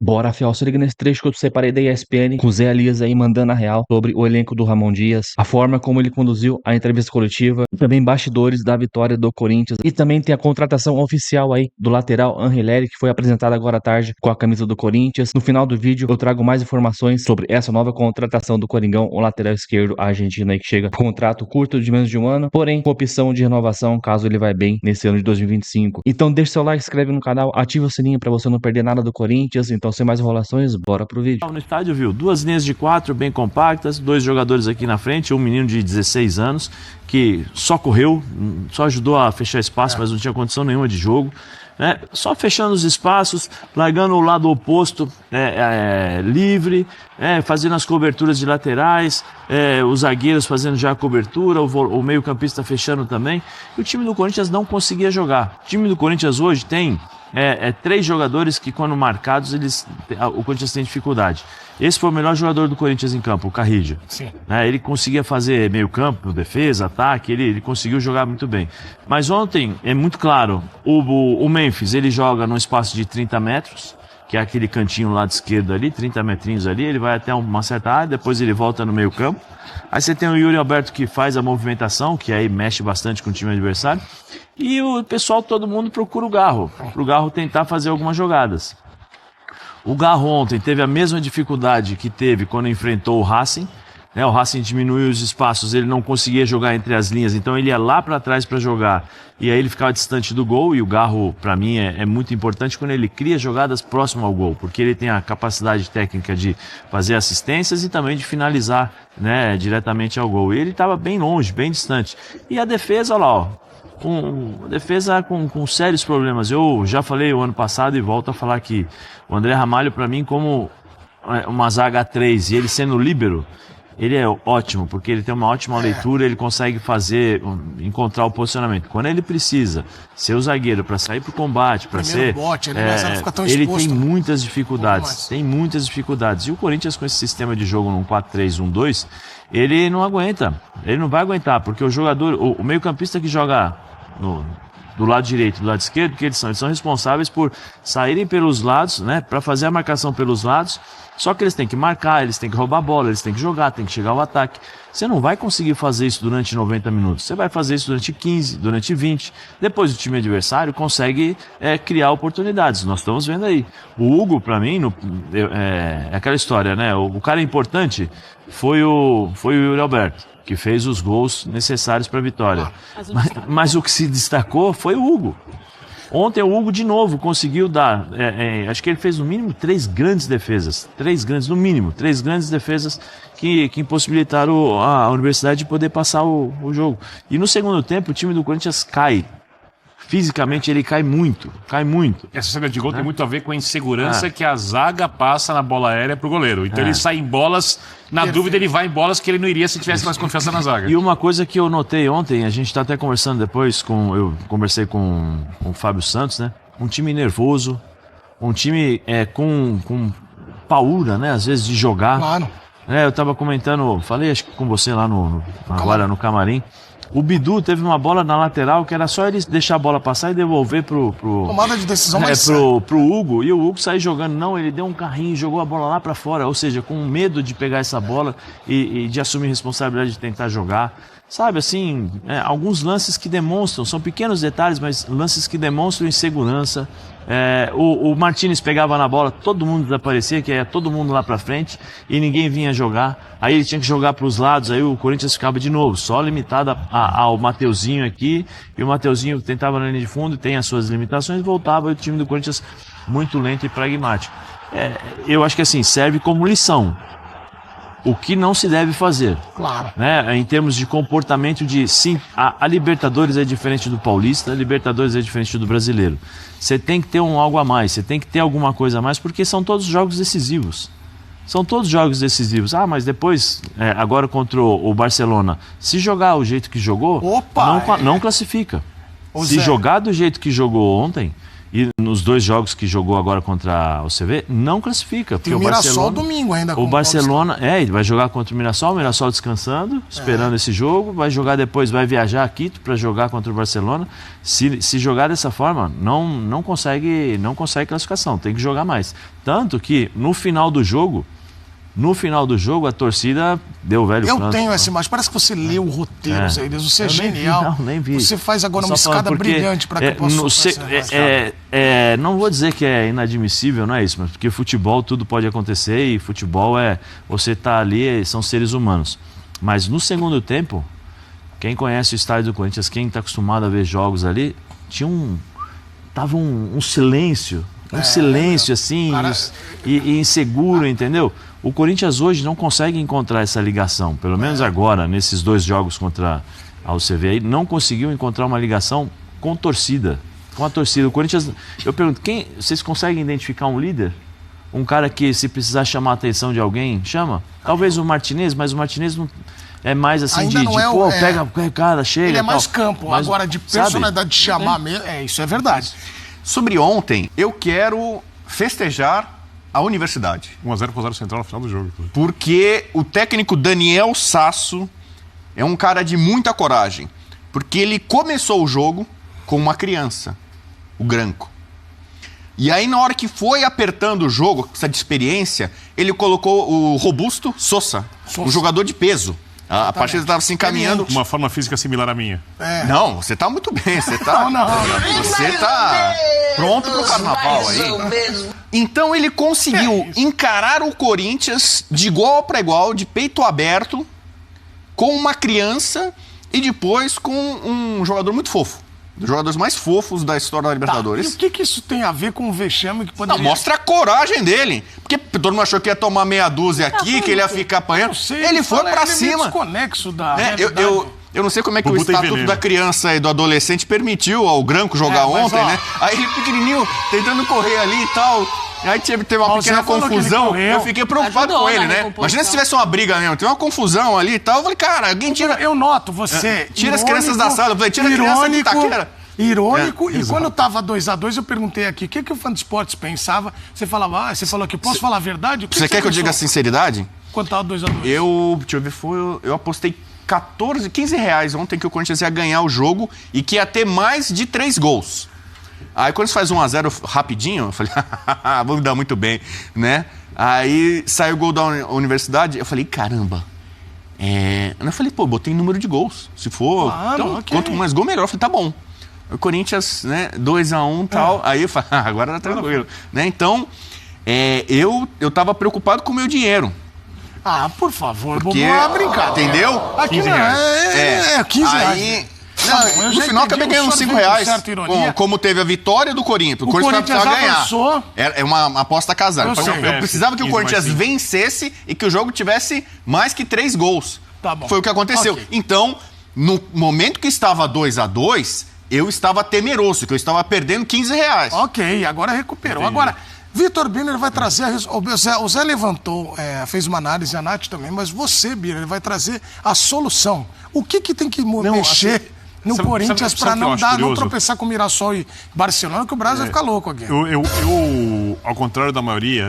Bora, Fiel, se liga nesse trecho que eu separei da ESPN com o Zé Elias aí mandando a real sobre o elenco do Ramon Dias, a forma como ele conduziu a entrevista coletiva, e também bastidores da vitória do Corinthians, e também tem a contratação oficial aí do lateral Angeleri, que foi apresentada agora à tarde com a camisa do Corinthians. No final do vídeo eu trago mais informações sobre essa nova contratação do Coringão, o lateral esquerdo argentino aí que chega com contrato curto de menos de um ano, porém com opção de renovação caso ele vai bem nesse ano de 2025. Então deixa seu like, se inscreve no canal, ativa o sininho para você não perder nada do Corinthians. Então, sem mais enrolações, bora pro vídeo. No estádio, viu? Duas linhas de 4 bem compactas, dois jogadores aqui na frente, um menino de 16 anos que só correu, só ajudou a fechar espaço, mas não tinha condição nenhuma de jogo. Só fechando os espaços, largando o lado oposto livre, fazendo as coberturas de laterais, os zagueiros fazendo já a cobertura, o meio-campista fechando também. E o time do Corinthians não conseguia jogar. O time do Corinthians hoje tem 3 jogadores que, quando marcados, o Corinthians tem dificuldade. Esse foi o melhor jogador do Corinthians em campo, o Carrillo. Sim. Ele conseguia fazer meio campo, defesa, ataque, ele conseguiu jogar muito bem. Mas ontem, é muito claro, o Memphis, ele joga num espaço de 30 metros, que é aquele cantinho do lado esquerdo ali, 30 metrinhos ali, ele vai até uma certa área, depois ele volta no meio campo. Aí você tem o Yuri Alberto que faz a movimentação, que aí mexe bastante com o time adversário. E o pessoal, todo mundo procura o Garro, para o Garro tentar fazer algumas jogadas. O Garro ontem teve a mesma dificuldade que teve quando enfrentou o Racing. O Racing diminuiu os espaços, ele não conseguia jogar entre as linhas, então ele ia lá para trás para jogar. E aí ele ficava distante do gol, e o Garro, para mim, é muito importante quando ele cria jogadas próximas ao gol, porque ele tem a capacidade técnica de fazer assistências e também de finalizar diretamente ao gol. E ele estava bem longe, bem distante. E a defesa, olha lá, a defesa com sérios problemas. Eu já falei o ano passado e volto a falar que o André Ramalho, para mim, como uma zaga 3 e ele sendo líbero, ele é ótimo, porque ele tem uma ótima leitura, ele consegue encontrar o posicionamento. Quando ele precisa ser o zagueiro para sair para o combate, para ser... bote, ele fica tão ele exposto. tem muitas dificuldades, E o Corinthians, com esse sistema de jogo num 4-3-1-2, ele não aguenta, ele não vai aguentar, porque o jogador, o meio-campista que joga do lado direito e do lado esquerdo, que eles são responsáveis por saírem pelos lados, para fazer a marcação pelos lados. Só que eles têm que marcar, eles têm que roubar a bola, eles têm que jogar, tem que chegar ao ataque. Você não vai conseguir fazer isso durante 90 minutos. Você vai fazer isso durante 15, durante 20. Depois o time adversário consegue criar oportunidades. Nós estamos vendo aí. O Hugo, para mim, é aquela história, O cara importante foi o Yuri Alberto, que fez os gols necessários para a vitória. Mas o que se destacou foi o Hugo. Ontem o Hugo de novo conseguiu dar, acho que ele fez no mínimo 3 grandes defesas, 3 grandes defesas que impossibilitaram a Universidade de poder passar o jogo. E no segundo tempo o time do Corinthians cai. Fisicamente ele cai muito. Essa saída de gol tem muito a ver com a insegurança que a zaga passa na bola aérea pro goleiro. Então ele sai em bolas, na dúvida ele vai em bolas que ele não iria se tivesse mais confiança na zaga. E uma coisa que eu notei ontem, a gente tá até conversando depois, eu conversei com o Fábio Santos, um time nervoso, um time com paura, às vezes de jogar. Claro. Eu tava comentando, falei acho que com você lá agora no camarim. O Bidu teve uma bola na lateral que era só ele deixar a bola passar e devolver pro tomada de decisão pro Hugo, e o Hugo sair jogando. Não, ele deu um carrinho e jogou a bola lá para fora, ou seja, com medo de pegar essa bola e de assumir responsabilidade de tentar jogar. Sabe, assim, alguns lances que demonstram, são pequenos detalhes, mas lances que demonstram insegurança. O Martínez pegava na bola, todo mundo desaparecia, que ia todo mundo lá pra frente e ninguém vinha jogar. Aí ele tinha que jogar pros lados, aí o Corinthians ficava de novo, só limitado ao Mateuzinho aqui, e o Mateuzinho tentava na linha de fundo, tem as suas limitações, voltava, e o time do Corinthians muito lento e pragmático. Eu acho que assim, serve como lição. O que não se deve fazer. Claro. Em termos de comportamento sim, a Libertadores é diferente do Paulista, a Libertadores é diferente do Brasileiro. Você tem que ter algo a mais, você tem que ter alguma coisa a mais, porque são todos jogos decisivos. Mas depois, agora contra o Barcelona, se jogar o jeito que jogou, não classifica. Se jogar do jeito que jogou ontem, E nos 2 jogos que jogou agora contra o CV, não classifica. Porque Tem o Mirassol Barcelona, domingo ainda. o Barcelona, ele vai jogar contra o Mirassol descansando, esperando esse jogo, vai jogar depois, vai viajar a Quito para jogar contra o Barcelona. Se jogar dessa forma, não consegue classificação, tem que jogar mais. Tanto que no final do jogo, a torcida deu o velho Eu tenho essa imagem. Parece que você leu o roteiro, Zé Elias. Você é genial. Nem vi. Você faz agora uma escada brilhante para que eu possa... não vou dizer que é inadmissível, não é isso, mas porque futebol tudo pode acontecer e futebol você tá ali, são seres humanos. Mas no segundo tempo, quem conhece o estádio do Corinthians, quem está acostumado a ver jogos ali, tava um silêncio. Um silêncio assim, e inseguro, entendeu? O Corinthians hoje não consegue encontrar essa ligação, pelo menos agora, nesses 2 jogos contra a UCV aí, não conseguiu encontrar uma ligação com a torcida. O Corinthians, eu pergunto, vocês conseguem identificar um líder? Um cara que, se precisar chamar a atenção de alguém, chama? Talvez o Martinez, mas o Martinez não é mais assim pega o cara, chega. Ele é mais campo, mas, agora de personalidade de chamar mesmo, isso é verdade. Sobre ontem, eu quero festejar a Universidade. 1x0 pro Rosário Central no final do jogo. Porque o técnico Daniel Sasso é um cara de muita coragem. Porque ele começou o jogo com uma criança, o Granco. E aí, na hora que foi apertando o jogo, essa de experiência, ele colocou o robusto Sosa. Um jogador de peso. A partida estava se encaminhando. Uma forma física similar à minha. Não, você tá muito bem. Você tá, você tá pronto pro carnaval aí. Então ele conseguiu encarar o Corinthians de igual para igual, de peito aberto, com uma criança e depois com um jogador muito fofo. Dos jogadores mais fofos da história da Libertadores. E o que isso tem a ver com o vexame que poderia... Mostra a coragem dele. Porque todo mundo achou que ia tomar meia dúzia aqui, que ele ia ficar apanhando. Ele foi pra cima. Desconexo da eu não sei como é que o Estatuto da Criança e do Adolescente permitiu ao Granco jogar ontem, né? Aí ele pequenininho, tentando correr ali e tal. Aí teve uma pequena confusão. Eu fiquei preocupado com ele, né? Imagina se tivesse uma briga mesmo. Tem uma confusão ali e tal. Eu falei, cara, alguém tira... Eu noto você... Tira as crianças da sala. Eu falei, tira a criança de Itaquera. Irônico, e quando tava 2x2, eu perguntei aqui, o que o fã de esportes pensava? Você falava, você falou aqui, posso falar a verdade? Você quer que eu diga a sinceridade? Quando tava 2x2? Deixa eu ver, eu apostei 15 reais ontem que o Corinthians ia ganhar o jogo e que ia ter mais de 3 gols. Aí quando você faz 1x0 rapidinho, eu falei, vou me dar muito bem, né? Aí saiu o gol da Universidade, eu falei, caramba. Eu falei, botei número de gols. Se for, quanto mais gol, melhor. Eu falei, tá bom. O Corinthians, né, 2x1 e tal. Aí eu falei, agora tá tranquilo. Né? Então, eu tava preocupado com o meu dinheiro. Por favor, porque, vamos brincar. Entendeu? Aqui 15 reais. 15 reais. No final acabei ganhando 5 reais. Como teve a vitória do Corinthians. O Corinthians precisava ganhar. É uma aposta casada. Eu precisava que o Corinthians vencesse e que o jogo tivesse mais que 3 gols. Tá bom. Foi o que aconteceu. Okay. Então, no momento que estava 2x2, eu estava temeroso, que eu estava perdendo 15 reais. Ok, agora recuperou. Entendi. Agora, Vitor Birner vai trazer... O Zé levantou, fez uma análise, a Nath também, mas você, Birner, vai trazer a solução. O que tem que mexer no Corinthians para não tropeçar com o Mirassol e Barcelona, que o Brasil vai ficar louco aqui? Eu, ao contrário da maioria,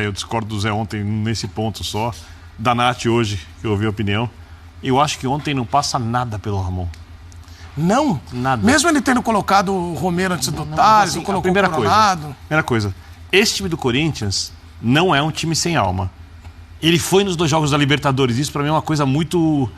eu discordo do Zé ontem nesse ponto só, da Nath hoje, que eu ouvi a opinião, eu acho que ontem não passa nada pelo Ramon. Não? Nada. Mesmo ele tendo colocado o Romero antes do Tales, assim, colocou o Coronado. Primeira coisa, esse time do Corinthians não é um time sem alma. Ele foi nos 2 jogos da Libertadores, isso pra mim é uma coisa muito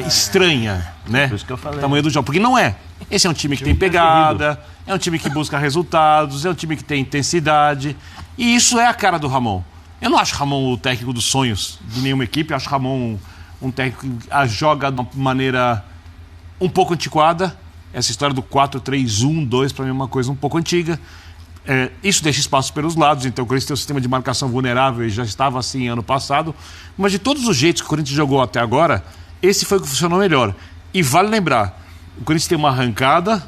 estranha, né? Por isso que eu falei. O tamanho do jogo, porque não é. Esse é um time que tem pegada, é um time que busca resultados, é um time que tem intensidade, e isso é a cara do Ramon. Eu não acho o Ramon o técnico dos sonhos de nenhuma equipe, eu acho o Ramon um técnico que joga de uma maneira um pouco antiquada. Essa história do 4-3-1-2 para mim é uma coisa um pouco antiga. Isso deixa espaço pelos lados, então o Corinthians tem um sistema de marcação vulnerável e já estava assim ano passado. Mas de todos os jeitos que o Corinthians jogou até agora, esse foi o que funcionou melhor. E vale lembrar, o Corinthians tem uma arrancada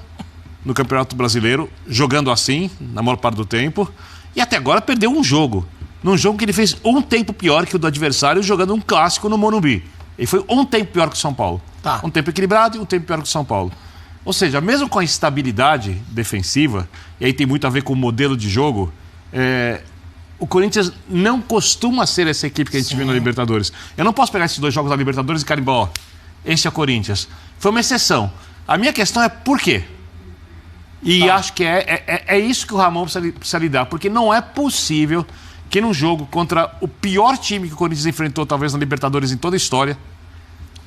no Campeonato Brasileiro, jogando assim, na maior parte do tempo, e até agora perdeu um jogo. Num jogo que ele fez um tempo pior que o do adversário, jogando um clássico no Morumbi. Ele foi um tempo pior que o São Paulo. Um tempo equilibrado e um tempo pior que o São Paulo. Ou seja, mesmo com a instabilidade defensiva, e aí tem muito a ver com o modelo de jogo, o Corinthians não costuma ser essa equipe que a gente viu na Libertadores. Eu não posso pegar esses 2 jogos da Libertadores e carimbar, ó, esse é o Corinthians. Foi uma exceção. A minha questão é por quê? E acho que é isso que o Ramon precisa lidar, porque não é possível que num jogo contra o pior time que o Corinthians enfrentou, talvez na Libertadores em toda a história,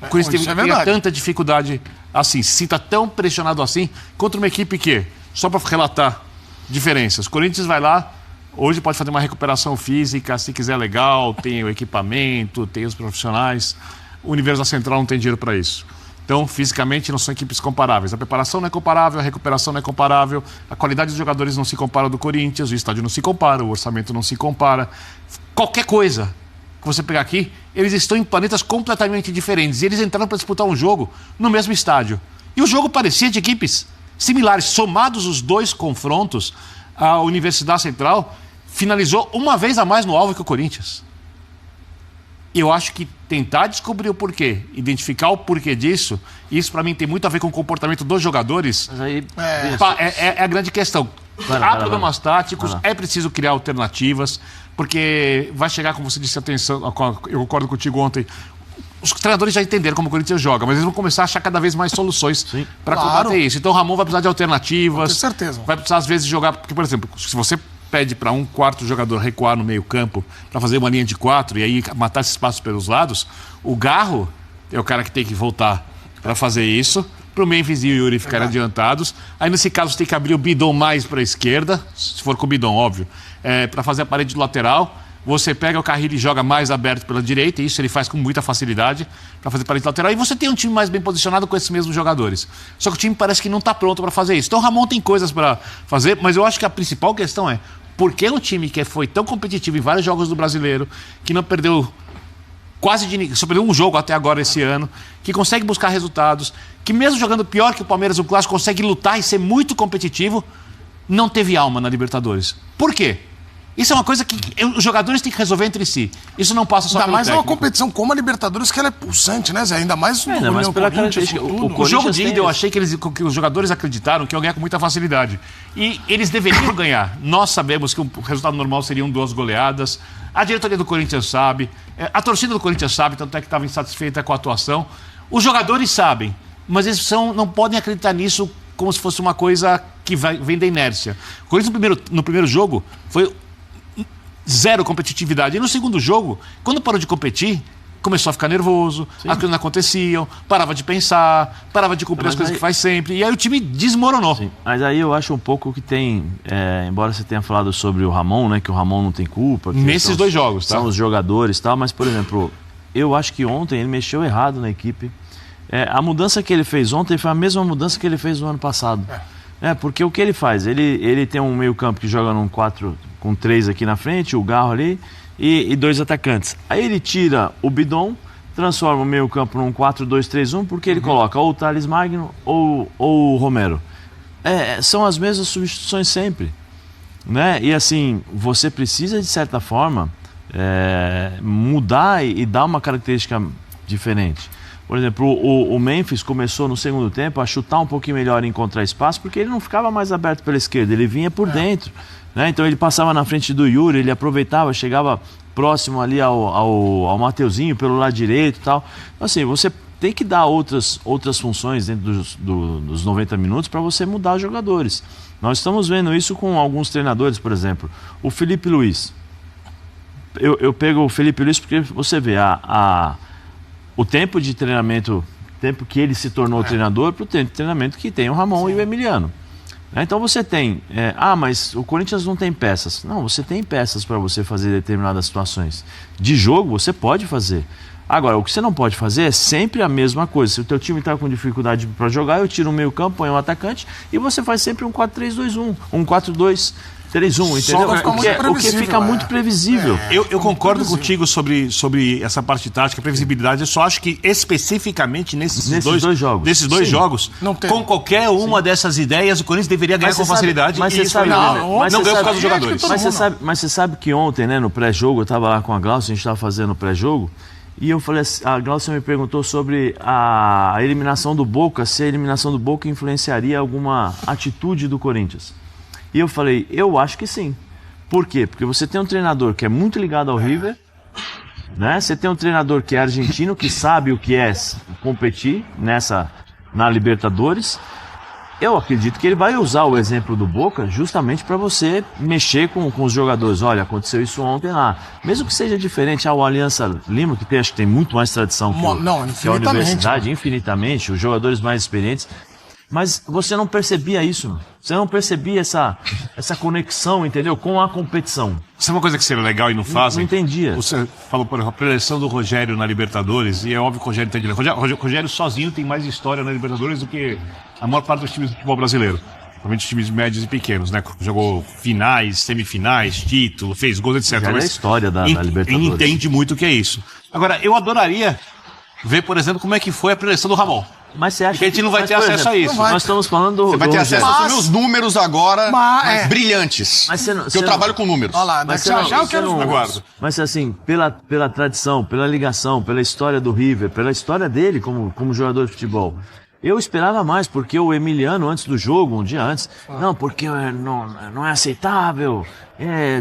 o Corinthians tenha tanta dificuldade assim, se sinta tão pressionado assim, contra uma equipe que, só para relatar diferenças, o Corinthians vai lá, hoje pode fazer uma recuperação física, se quiser legal, tem o equipamento, tem os profissionais, o Universo da Central não tem dinheiro para isso. Então, fisicamente, não são equipes comparáveis. A preparação não é comparável, a recuperação não é comparável, a qualidade dos jogadores não se compara ao do Corinthians, o estádio não se compara, o orçamento não se compara. Qualquer coisa que você pegar aqui, eles estão em planetas completamente diferentes. E eles entraram para disputar um jogo no mesmo estádio. E o jogo parecia de equipes similares. Somados os 2 confrontos, a Universidade Central finalizou uma vez a mais no alvo que o Corinthians. Eu acho que tentar descobrir o porquê, identificar o porquê disso, isso para mim tem muito a ver com o comportamento dos jogadores. Mas aí, é a grande questão. Há problemas táticos, é preciso criar alternativas, porque vai chegar, como você disse, atenção, eu concordo contigo ontem, os treinadores já entenderam como o Corinthians joga, mas eles vão começar a achar cada vez mais soluções para combater isso. Então o Ramon vai precisar de alternativas. Com certeza. Vai precisar, às vezes, jogar. Porque, por exemplo, se você pede para um quarto jogador recuar no meio-campo para fazer uma linha de 4 e aí matar esse espaço pelos lados, o Garro é o cara que tem que voltar para fazer isso, para o Memphis e o Yuri ficarem adiantados. Aí, nesse caso, você tem que abrir o Bidon mais para a esquerda, se for com o Bidon, óbvio, para fazer a parede lateral. Você pega o Carrilho e joga mais aberto pela direita, e isso ele faz com muita facilidade para fazer parede lateral. E você tem um time mais bem posicionado com esses mesmos jogadores. Só que o time parece que não está pronto para fazer isso. Então o Ramon tem coisas para fazer, mas eu acho que a principal questão é por que um time que foi tão competitivo em vários jogos do Brasileiro, que não perdeu quase de ninguém, só perdeu um jogo até agora esse ano, que consegue buscar resultados, que mesmo jogando pior que o Palmeiras no Clássico, consegue lutar e ser muito competitivo, não teve alma na Libertadores. Por quê? Isso é uma coisa que os jogadores têm que resolver entre si. Isso não passa só pelo técnico. Ainda mais uma competição como a Libertadores, que ela é pulsante, né, Zé? Ainda mais no mas pela característica. O jogo de ida, eu achei que os jogadores acreditaram que iam ganhar com muita facilidade. E eles deveriam ganhar. Nós sabemos que o resultado normal seriam 2 goleadas. A diretoria do Corinthians sabe. A torcida do Corinthians sabe, tanto é que estava insatisfeita com a atuação. Os jogadores sabem, mas eles não podem acreditar nisso como se fosse uma coisa que vem da inércia. O Corinthians no primeiro jogo foi 0 competitividade. E no segundo jogo, quando parou de competir, começou a ficar nervoso, as coisas não aconteciam, parava de pensar, parava de cumprir as coisas que faz sempre. E aí o time desmoronou. Sim. Mas aí eu acho um pouco que tem, embora você tenha falado sobre o Ramon, né, que o Ramon não tem culpa. Nesses 2 jogos, tá? São os jogadores e tal, mas, por exemplo, eu acho que ontem ele mexeu errado na equipe. A mudança que ele fez ontem foi a mesma mudança que ele fez no ano passado. Porque o que ele faz? Ele tem um meio-campo que joga num 4 com 3 aqui na frente, o Garro ali, e 2 atacantes. Aí ele tira o Bidon, transforma o meio-campo num 4-2-3-1, porque ele coloca ou o Thales Magno ou o Romero. São as mesmas substituições sempre. Né? E assim, você precisa, de certa forma, mudar e dar uma característica diferente. Por exemplo, o Memphis começou no segundo tempo a chutar um pouquinho melhor e encontrar espaço, porque ele não ficava mais aberto pela esquerda, ele vinha por dentro. Né? Então ele passava na frente do Yuri, ele aproveitava, chegava próximo ali ao Mateuzinho pelo lado direito e tal. Então, assim, você tem que dar outras funções dentro dos 90 minutos para você mudar os jogadores. Nós estamos vendo isso com alguns treinadores, por exemplo. O Felipe Luiz. Eu pego o Felipe Luiz porque você vê o tempo de treinamento, tempo que ele se tornou treinador, para o tempo de treinamento que tem o Ramon e o Emiliano. Então você tem, mas o Corinthians não tem peças. Não, você tem peças para você fazer determinadas situações. De jogo você pode fazer. Agora, o que você não pode fazer é sempre a mesma coisa. Se o teu time está com dificuldade para jogar, eu tiro um meio campo, ponho um atacante e você faz sempre um 4-3-2-1, um 4-2-3-1, entendeu? O que fica muito previsível. Eu concordo contigo sobre essa parte de tática, previsibilidade. Eu só acho que especificamente nesses dois jogos, com qualquer uma dessas ideias, o Corinthians deveria ganhar com facilidade. Mas você sabe, não ganhou por causa dos jogadores. Mas você sabe que ontem, né, no pré-jogo, eu estava lá com a Glaucia, a gente estava fazendo o pré-jogo, E eu falei assim, a Glaucia me perguntou sobre a eliminação do Boca, se a eliminação do Boca influenciaria alguma atitude do Corinthians. E eu falei, eu acho que sim. Por quê? Porque você tem um treinador que é muito ligado ao River, né? Você tem um treinador que é argentino, que sabe o que é competir na Libertadores. Eu acredito que ele vai usar o exemplo do Boca justamente para você mexer com os jogadores. Olha, aconteceu isso ontem lá. Mesmo que seja diferente ao Aliança Lima, que acho que tem muito mais tradição que a Universidade, infinitamente, os jogadores mais experientes. Mas você não percebia isso. Você não percebia essa conexão, entendeu? Com a competição. Isso é uma coisa que seria legal e não fazem? Não entendia. Você falou, por exemplo, a preleção do Rogério na Libertadores, e é óbvio que o Rogério tem direito. Rogério sozinho tem mais história na Libertadores do que a maior parte dos times do futebol brasileiro. Principalmente os times médios e pequenos, né? Jogou finais, semifinais, título, fez gols, etc. Já é a história da Libertadores. Ele entende muito o que é isso. Agora, eu adoraria ver, por exemplo, como é que foi a preleção do Ramon. Mas você acha Porque a gente não vai ter acesso a isso. Nós estamos falando do... Você vai ter acesso aos meus números agora, brilhantes. Mas eu trabalho com números. Olha lá, Mas já eu quero os números. Aguardo. Mas assim, pela tradição, pela ligação, pela história do River, pela história dele como jogador de futebol, eu esperava mais, porque o Emiliano, antes do jogo, um dia antes, não, porque não é aceitável,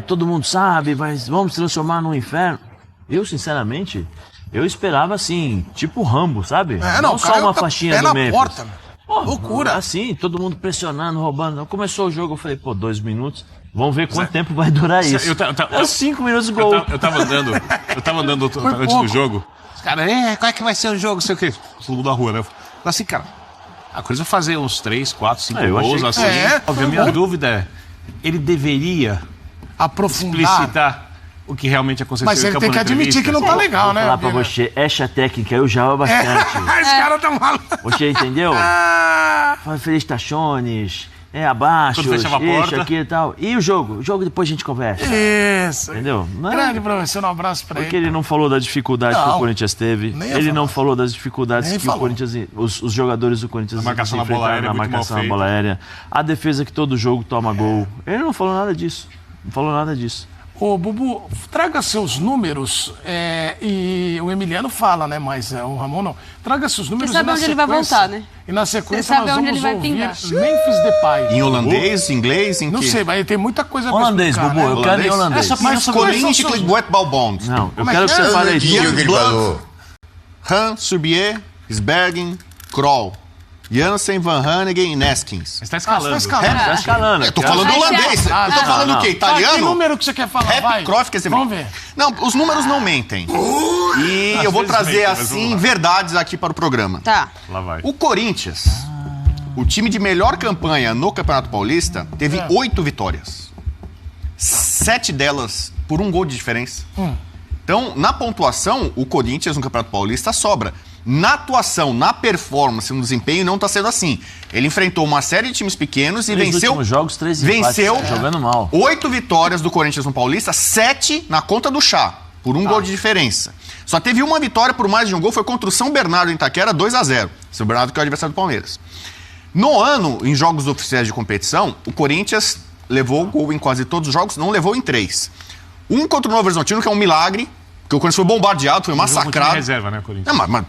todo mundo sabe, vamos transformar num inferno. Eu, sinceramente, eu esperava assim, tipo Rambo, sabe? Não só uma faixinha do Memphis. Porta, loucura. Assim, todo mundo pressionando, roubando. Começou o jogo, eu falei, 2 minutos. Vamos ver quanto tempo vai durar isso. 5 minutos de gol. Eu tava andando antes do jogo. Os caras, qual é que vai ser o jogo? Não sei o quê. Todo mundo da rua, né? Eu falei assim, cara, a coisa vai fazer uns 3, 4, 5 gols assim. A minha dúvida é, ele deveria aprofundar, explicitar o que realmente aconteceu. Mas ele tem que admitir que não tá legal, né? Falar pra você, essa técnica eu já bastante. Os caras tão malucos. Você entendeu? Felicitações, abaixo, isso aqui e tal. E o jogo? O jogo depois a gente conversa. Isso. Entendeu? Grande professor, um abraço pra Porque ele. ele não falou da dificuldade que o Corinthians teve. Ele não falou das dificuldades que o Corinthians, os jogadores do Corinthians marcação na bola aérea, na marcação na bola aérea. A defesa que todo jogo toma gol. Ele não falou nada disso. Não falou nada disso. Ô, Bubu, traga seus números, e o Emiliano fala, né, mas o Ramon não. Traga seus números. Você sabe onde ele vai voltar, né? E na sequência Você sabe nós onde vamos ele vai ouvir pingar. Memphis Depay. Em holandês, inglês, em Não que? sei, mas tem muita coisa pra Holandês, explicar, Bubu, né? eu quero em holandês. Mas Corinthians Boet Balbond. Não, eu quero que você fale aí. Blood, Han, Surbier, Sbergen, Kroll, Jansen, Van Hanegem e Neskins. Você tá escalando. Tá escalando. Eu tô falando holandês. Eu tô falando o quê? Que Italiano? número que você quer falar? Vai. Cruyff, quer dizer, Vamos ver. Não, os números não mentem. E eu vou vezes trazer, mentem, mas vamos assim, lá. verdades aqui para o programa. Tá. Lá vai. O Corinthians, o time de melhor campanha no Campeonato Paulista, teve 8 vitórias. 7 delas por 1 gol de diferença. Então, na pontuação, o Corinthians no Campeonato Paulista sobra. Na atuação, na performance, no desempenho, não está sendo assim. Ele enfrentou uma série de times pequenos e venceu. Últimos jogos, 3 venceu jogando mal. 8 vitórias do Corinthians no Paulista, 7 na conta do chá, por 1 gol de diferença. Só teve uma vitória por mais de 1 gol, foi contra o São Bernardo em Itaquera, 2-0. São Bernardo que é o adversário do Palmeiras. No ano, em jogos oficiais de competição, o Corinthians levou gol em quase todos os jogos, não levou em 3. Um contra o Novo Horizontino, que é um milagre, porque o Corinthians foi bombardeado, foi massacrado. Reserva, né, Corinthians? Não, mas,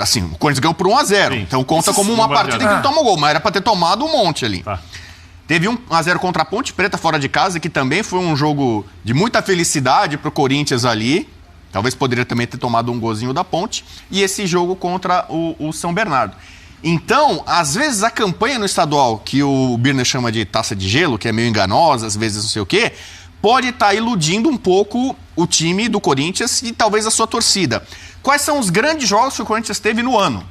assim, o Corinthians ganhou por 1-0. Sim. Então conta como uma partida em que ele tomou gol, mas era pra ter tomado um monte ali. Tá. Teve 1-0 contra a Ponte Preta fora de casa, que também foi um jogo de muita felicidade pro Corinthians ali. Talvez poderia também ter tomado um golzinho da Ponte. E esse jogo contra o São Bernardo. Então, às vezes a campanha no estadual, que o Birner chama de taça de gelo, que é meio enganosa, às vezes não sei o quê, pode estar iludindo um pouco o time do Corinthians e talvez a sua torcida. Quais são os grandes jogos que o Corinthians teve no ano?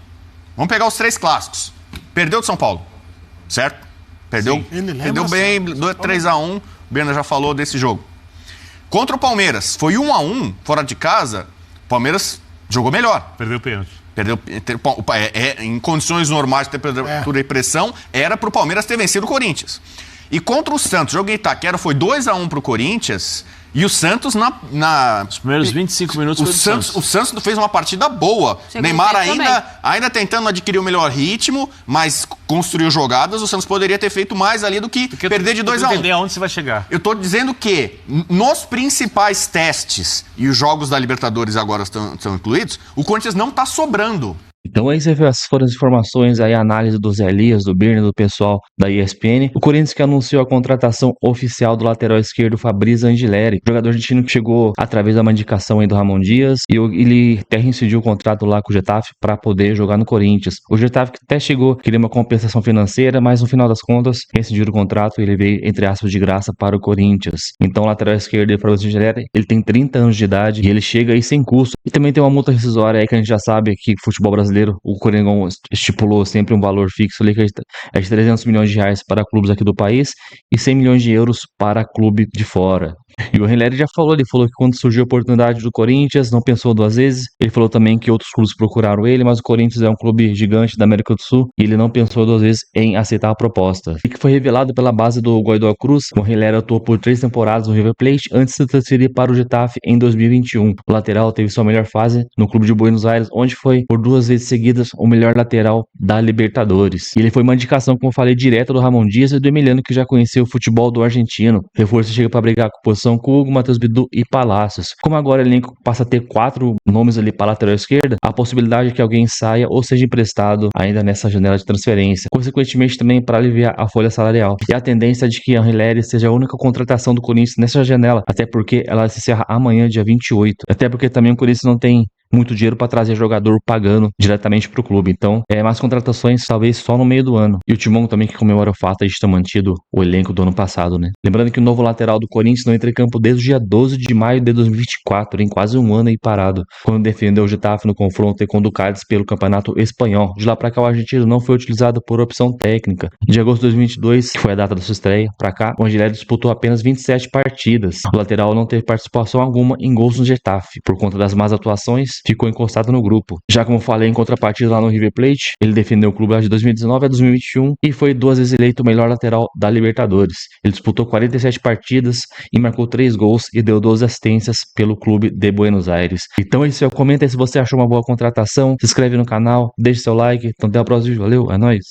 Vamos pegar os 3 clássicos. Perdeu de São Paulo, certo? Perdeu bem, 3-1, o Birner já falou desse jogo. Contra o Palmeiras, foi 1-1, fora de casa, o Palmeiras jogou melhor. Perdeu o pênalti. Em condições normais de temperatura e pressão, era pro Palmeiras ter vencido o Corinthians. E contra o Santos, o jogo em Itaquera foi 2-1 pro Corinthians. E o Santos Os primeiros 25 minutos foi do Santos. O Santos fez uma partida boa. Segundo Neymar tempo ainda tentando adquirir o melhor ritmo, mas construiu jogadas. O Santos poderia ter feito mais ali do que perder de 2-1. Entender aonde você vai chegar. Eu tô dizendo que nos principais testes, e os jogos da Libertadores agora são incluídos, o Corinthians não tá sobrando. Então essas foram as informações aí, a análise do Zé Elias, do Birner, do pessoal da ESPN. O Corinthians que anunciou a contratação oficial do lateral esquerdo Fabrício Angileri, jogador argentino que chegou através da uma indicação aí do Ramon Dias, e ele até reincidiu o contrato lá com o Getafe para poder jogar no Corinthians. O Getafe que até chegou, queria uma compensação financeira, mas no final das contas reincidiu o contrato e ele veio, entre aspas, de graça para o Corinthians. Então o lateral esquerdo Fabrício Angileri, ele tem 30 anos de idade e ele chega aí sem custo. E também tem uma multa rescisória aí que a gente já sabe que o futebol brasileiro, o Coringão estipulou sempre um valor fixo ali, que é de 300 milhões de reais para clubes aqui do país e 100 milhões de euros para clube de fora. E o Angileri já falou, ele falou que quando surgiu a oportunidade do Corinthians, não pensou duas vezes. Ele falou também que outros clubes procuraram ele, mas o Corinthians é um clube gigante da América do Sul e ele não pensou duas vezes em aceitar a proposta. E que foi revelado pela base do Godoy Cruz, o Angileri atuou por 3 temporadas no River Plate antes de se transferir para o Getafe em 2021. O lateral teve sua melhor fase no clube de Buenos Aires, onde foi por 2 vezes seguidas o melhor lateral da Libertadores. E ele foi uma indicação, como eu falei, direta do Ramon Dias e do Emiliano, que já conhecia o futebol do argentino. Reforço chega para brigar com posição com Hugo, Matheus Bidu e Palácios. Como agora o elenco passa a ter 4 nomes ali para a lateral esquerda, a possibilidade é que alguém saia ou seja emprestado ainda nessa janela de transferência. Consequentemente também para aliviar a folha salarial. E a tendência é de que Angileri seja a única contratação do Corinthians nessa janela, até porque ela se encerra amanhã, dia 28. Até porque também o Corinthians não tem muito dinheiro para trazer jogador pagando diretamente para o clube. Então, mais contratações talvez só no meio do ano. E o Timão também que comemora o fato de ter mantido o elenco do ano passado, né? Lembrando que o novo lateral do Corinthians não entra em campo desde o dia 12 de maio de 2024, em quase um ano aí parado, quando defendeu o Getafe no confronto com o do Cádiz pelo Campeonato Espanhol. De lá para cá o argentino não foi utilizado por opção técnica. De agosto de 2022, que foi a data da sua estreia, para cá, o Angileri disputou apenas 27 partidas. O lateral não teve participação alguma em gols no Getafe, por conta das más atuações, ficou encostado no grupo. Já como falei, em contrapartida lá no River Plate, ele defendeu o clube lá de 2019 a 2021 e foi 2 vezes eleito o melhor lateral da Libertadores. Ele disputou 47 partidas e marcou 3 gols e deu 12 assistências pelo clube de Buenos Aires. Então é isso, comenta aí se você achou uma boa contratação, se inscreve no canal, deixa seu like, então até o próximo vídeo, valeu, é nóis!